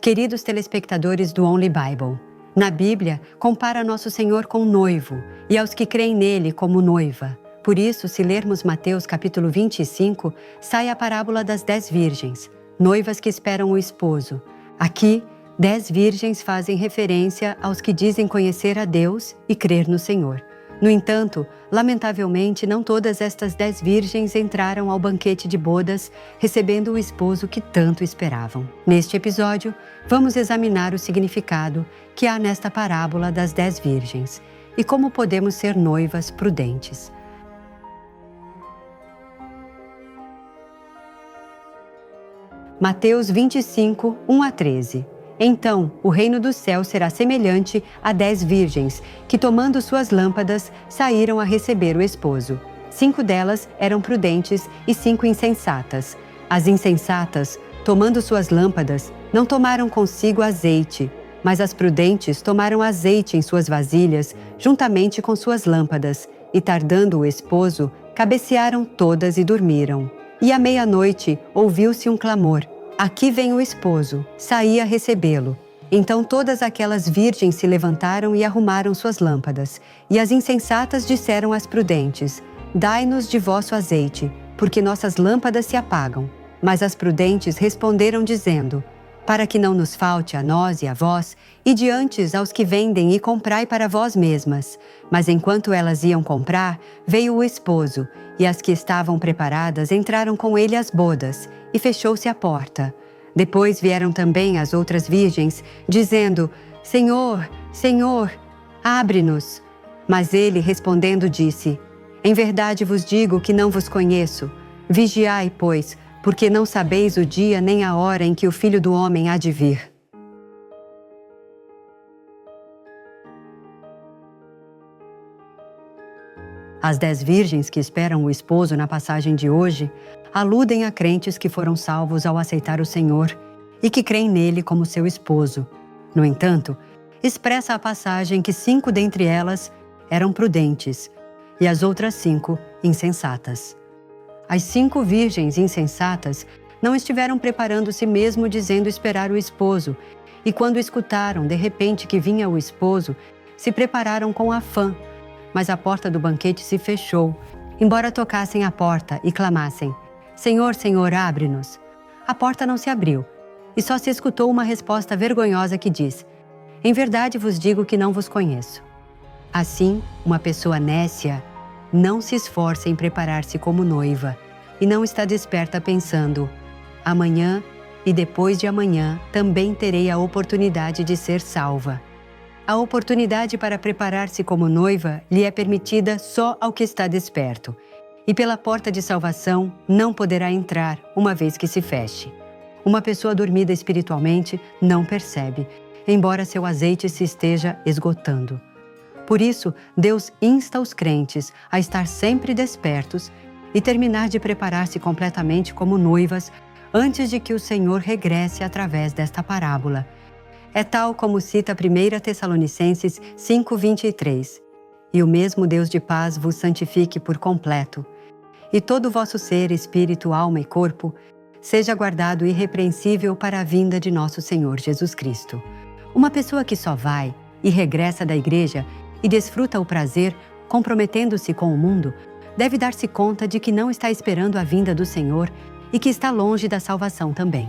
Queridos telespectadores do Only Bible, na Bíblia, compara Nosso Senhor com noivo e aos que creem nele como noiva. Por isso, se lermos Mateus capítulo 25, sai a parábola das 10 virgens, noivas que esperam o esposo. Aqui, 10 virgens fazem referência aos que dizem conhecer a Deus e crer no Senhor. No entanto, lamentavelmente, não todas estas 10 virgens entraram ao banquete de bodas, recebendo o esposo que tanto esperavam. Neste episódio, vamos examinar o significado que há nesta parábola das 10 virgens e como podemos ser noivas prudentes. Mateus 25, 1-13. Então, o reino do céu será semelhante a 10 virgens, que tomando suas lâmpadas, saíram a receber o esposo. 5 delas eram prudentes e 5 insensatas. As insensatas, tomando suas lâmpadas, não tomaram consigo azeite, mas as prudentes tomaram azeite em suas vasilhas, juntamente com suas lâmpadas, e tardando o esposo, cabecearam todas e dormiram. E à meia-noite ouviu-se um clamor: "Aqui vem o esposo, saí a recebê-lo." Então todas aquelas virgens se levantaram e arrumaram suas lâmpadas. E as insensatas disseram às prudentes: "Dai-nos de vosso azeite, porque nossas lâmpadas se apagam." Mas as prudentes responderam dizendo: "Para que não nos falte a nós e a vós, ide antes aos que vendem e comprai para vós mesmas." Mas enquanto elas iam comprar, veio o esposo, e as que estavam preparadas entraram com ele às bodas, e fechou-se a porta. Depois vieram também as outras virgens, dizendo: "Senhor, Senhor, abre-nos." Mas ele, respondendo, disse: "Em verdade vos digo que não vos conheço. Vigiai, pois, porque não sabeis o dia nem a hora em que o Filho do Homem há de vir." As 10 virgens que esperam o esposo na passagem de hoje aludem a crentes que foram salvos ao aceitar o Senhor e que creem nele como seu esposo. No entanto, expressa a passagem que 5 dentre elas eram prudentes e as outras 5 insensatas. As 5 virgens insensatas não estiveram preparando-se mesmo dizendo esperar o esposo, e quando escutaram de repente que vinha o esposo, se prepararam com afã. Mas a porta do banquete se fechou, embora tocassem à porta e clamassem: "Senhor, Senhor, abre-nos." A porta não se abriu, e só se escutou uma resposta vergonhosa que diz: "Em verdade vos digo que não vos conheço." Assim, uma pessoa nécia não se esforça em preparar-se como noiva e não está desperta pensando: amanhã e depois de amanhã também terei a oportunidade de ser salva. A oportunidade para preparar-se como noiva lhe é permitida só ao que está desperto, e pela porta de salvação não poderá entrar uma vez que se feche. Uma pessoa dormida espiritualmente não percebe, embora seu azeite se esteja esgotando. Por isso, Deus insta os crentes a estar sempre despertos e terminar de preparar-se completamente como noivas antes de que o Senhor regresse através desta parábola. É tal como cita 1 Tessalonicenses 5:23. "E o mesmo Deus de paz vos santifique por completo, e todo o vosso ser, espírito, alma e corpo, seja guardado irrepreensível para a vinda de nosso Senhor Jesus Cristo." Uma pessoa que só vai e regressa da igreja e desfruta o prazer, comprometendo-se com o mundo, deve dar-se conta de que não está esperando a vinda do Senhor e que está longe da salvação também.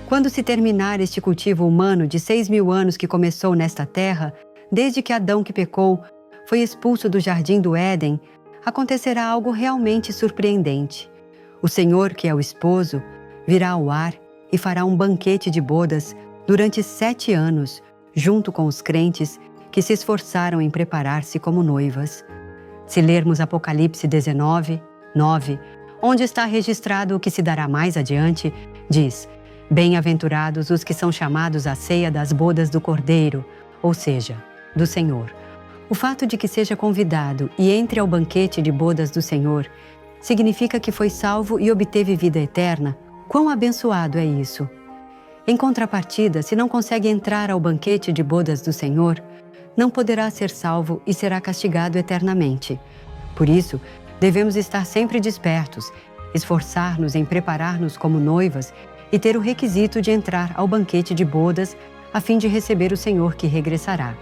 Quando se terminar este cultivo humano de 6.000 anos que começou nesta terra, desde que Adão que pecou foi expulso do jardim do Éden, acontecerá algo realmente surpreendente. O Senhor, que é o esposo, virá ao ar e fará um banquete de bodas durante 7 anos, junto com os crentes que se esforçaram em preparar-se como noivas. Se lermos Apocalipse 19, 9, onde está registrado o que se dará mais adiante, diz: "Bem-aventurados os que são chamados à ceia das bodas do Cordeiro", ou seja, do Senhor. O fato de que seja convidado e entre ao banquete de bodas do Senhor significa que foi salvo e obteve vida eterna. Quão abençoado é isso! Em contrapartida, se não consegue entrar ao banquete de bodas do Senhor, não poderá ser salvo e será castigado eternamente. Por isso, devemos estar sempre despertos, esforçar-nos em preparar-nos como noivas e ter o requisito de entrar ao banquete de bodas a fim de receber o Senhor que regressará.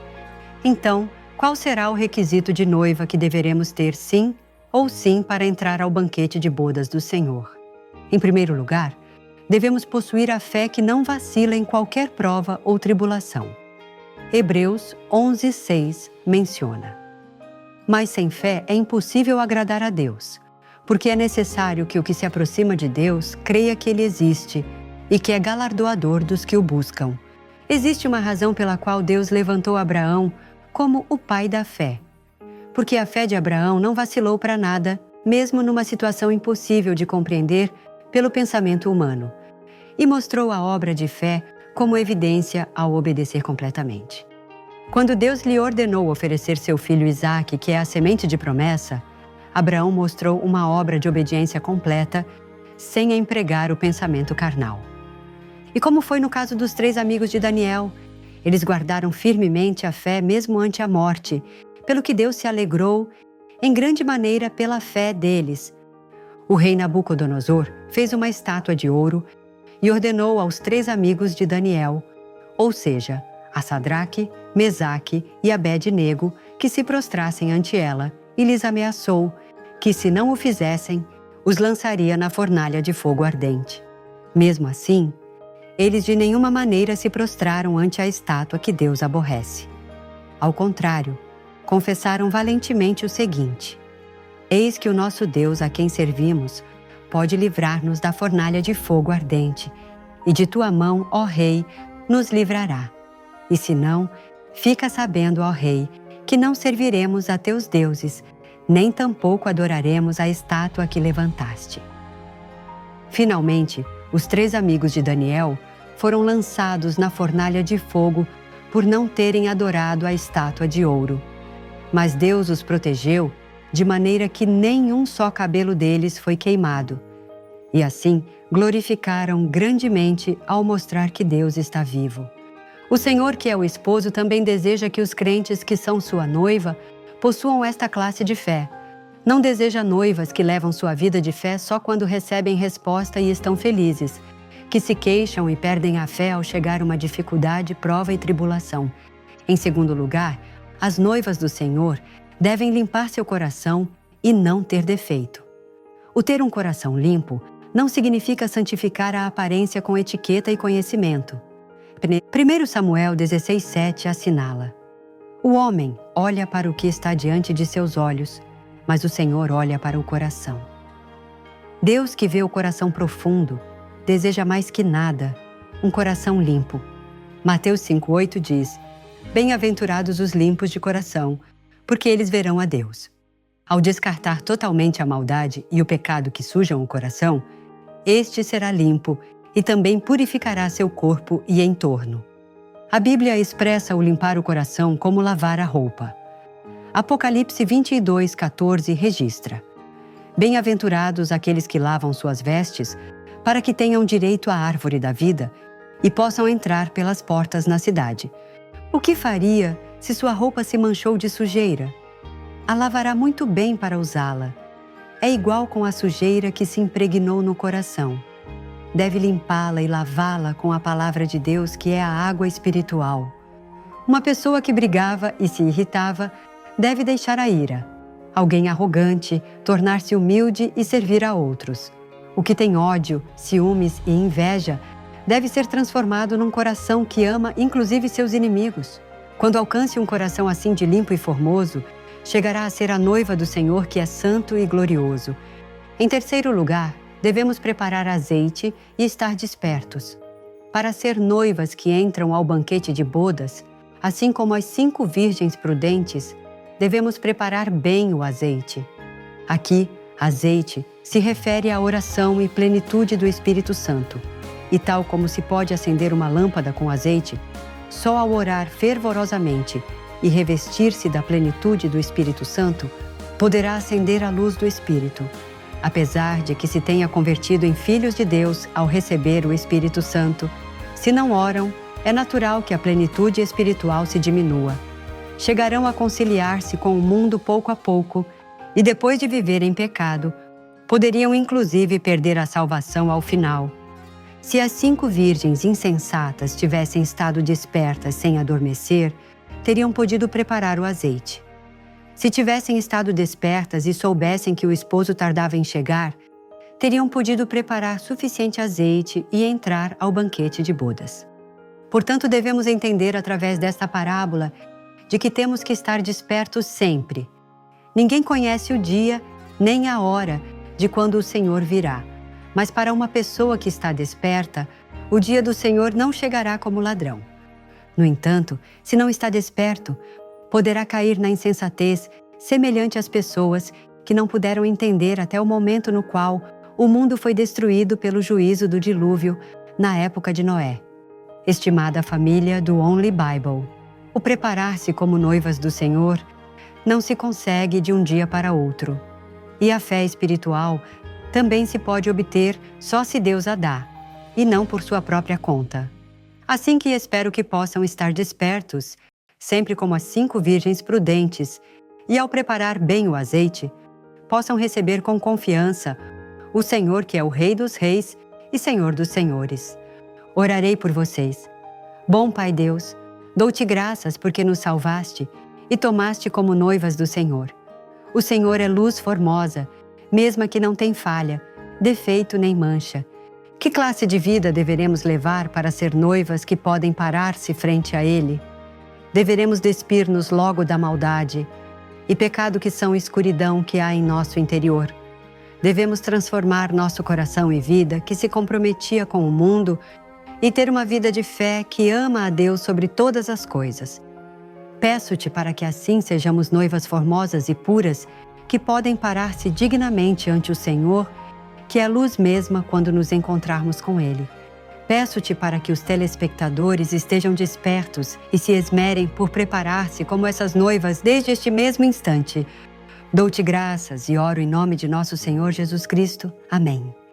Então, qual será o requisito de noiva que deveremos ter sim ou sim para entrar ao banquete de bodas do Senhor? Em primeiro lugar, devemos possuir a fé que não vacila em qualquer prova ou tribulação. Hebreus 11:6 menciona: Mas sem fé é impossível agradar a Deus, porque é necessário que o que se aproxima de Deus creia que Ele existe e que é galardoador dos que o buscam. Existe uma razão pela qual Deus levantou Abraão como o pai da fé. Porque a fé de Abraão não vacilou para nada, mesmo numa situação impossível de compreender pelo pensamento humano, e mostrou a obra de fé como evidência ao obedecer completamente. Quando Deus lhe ordenou oferecer seu filho Isaque, que é a semente de promessa, Abraão mostrou uma obra de obediência completa, sem empregar o pensamento carnal. E como foi no caso dos 3 amigos de Daniel, eles guardaram firmemente a fé mesmo ante a morte, pelo que Deus se alegrou em grande maneira pela fé deles. O rei Nabucodonosor fez uma estátua de ouro e ordenou aos 3 amigos de Daniel, ou seja, a Sadraque, Mesaque e Abed-nego, que se prostrassem ante ela, e lhes ameaçou que, se não o fizessem, os lançaria na fornalha de fogo ardente. Mesmo assim, eles de nenhuma maneira se prostraram ante a estátua que Deus aborrece. Ao contrário, confessaram valentemente o seguinte: Eis que o nosso Deus, a quem servimos, pode livrar-nos da fornalha de fogo ardente, e de tua mão, ó Rei, nos livrará. E se não, fica sabendo, ó Rei, que não serviremos a teus deuses, nem tampouco adoraremos a estátua que levantaste. Finalmente, os 3 amigos de Daniel foram lançados na fornalha de fogo por não terem adorado a estátua de ouro. Mas Deus os protegeu de maneira que nenhum só cabelo deles foi queimado. E assim glorificaram grandemente ao mostrar que Deus está vivo. O Senhor, que é o esposo, também deseja que os crentes que são sua noiva possuam esta classe de fé. Não deseja noivas que levam sua vida de fé só quando recebem resposta e estão felizes, que se queixam e perdem a fé ao chegar uma dificuldade, prova e tribulação. Em segundo lugar, as noivas do Senhor devem limpar seu coração e não ter defeito. O ter um coração limpo não significa santificar a aparência com etiqueta e conhecimento. 1 Samuel 16:7 assinala: O homem olha para o que está diante de seus olhos, mas o Senhor olha para o coração. Deus, que vê o coração profundo, deseja mais que nada um coração limpo. Mateus 5:8 diz: Bem-aventurados os limpos de coração, porque eles verão a Deus. Ao descartar totalmente a maldade e o pecado que sujam o coração, este será limpo e também purificará seu corpo e entorno. A Bíblia expressa o limpar o coração como lavar a roupa. Apocalipse 22:14 registra: Bem-aventurados aqueles que lavam suas vestes, para que tenham direito à árvore da vida e possam entrar pelas portas na cidade. O que faria se sua roupa se manchou de sujeira? A lavará muito bem para usá-la. É igual com a sujeira que se impregnou no coração. Deve limpá-la e lavá-la com a palavra de Deus, que é a água espiritual. Uma pessoa que brigava e se irritava deve deixar a ira. Alguém arrogante, tornar-se humilde e servir a outros. O que tem ódio, ciúmes e inveja deve ser transformado num coração que ama inclusive seus inimigos. Quando alcance um coração assim de limpo e formoso, chegará a ser a noiva do Senhor, que é santo e glorioso. Em terceiro lugar, devemos preparar azeite e estar despertos. Para ser noivas que entram ao banquete de bodas, assim como as 5 virgens prudentes, devemos preparar bem o azeite. Aqui, azeite se refere à oração e plenitude do Espírito Santo. E tal como se pode acender uma lâmpada com azeite, só ao orar fervorosamente e revestir-se da plenitude do Espírito Santo, poderá acender a luz do Espírito. Apesar de que se tenha convertido em filhos de Deus ao receber o Espírito Santo, se não oram, é natural que a plenitude espiritual se diminua. Chegarão a conciliar-se com o mundo pouco a pouco e, depois de viver em pecado, poderiam inclusive perder a salvação ao final. Se as 5 virgens insensatas tivessem estado despertas sem adormecer, teriam podido preparar o azeite. Se tivessem estado despertas e soubessem que o esposo tardava em chegar, teriam podido preparar suficiente azeite e entrar ao banquete de bodas. Portanto, devemos entender através desta parábola de que temos que estar despertos sempre. Ninguém conhece o dia nem a hora de quando o Senhor virá. Mas para uma pessoa que está desperta, o dia do Senhor não chegará como ladrão. No entanto, se não está desperto, poderá cair na insensatez semelhante às pessoas que não puderam entender até o momento no qual o mundo foi destruído pelo juízo do dilúvio na época de Noé. Estimada família do Only Bible, o preparar-se como noivas do Senhor não se consegue de um dia para outro. E a fé espiritual também se pode obter só se Deus a dá, e não por sua própria conta. Assim que espero que possam estar despertos, sempre como as 5 virgens prudentes, e ao preparar bem o azeite, possam receber com confiança o Senhor que é o Rei dos Reis e Senhor dos Senhores. Orarei por vocês. Bom Pai Deus, dou-te graças porque nos salvaste e tomaste como noivas do Senhor. O Senhor é luz formosa, mesma que não tem falha, defeito nem mancha. Que classe de vida deveremos levar para ser noivas que podem parar-se frente a Ele? Deveremos despir-nos logo da maldade e pecado que são escuridão que há em nosso interior. Devemos transformar nosso coração e vida que se comprometia com o mundo e ter uma vida de fé que ama a Deus sobre todas as coisas. Peço-te para que assim sejamos noivas formosas e puras que podem parar-se dignamente ante o Senhor, que é a luz mesma quando nos encontrarmos com Ele. Peço-te para que os telespectadores estejam despertos e se esmerem por preparar-se como essas noivas desde este mesmo instante. Dou-te graças e oro em nome de nosso Senhor Jesus Cristo. Amém.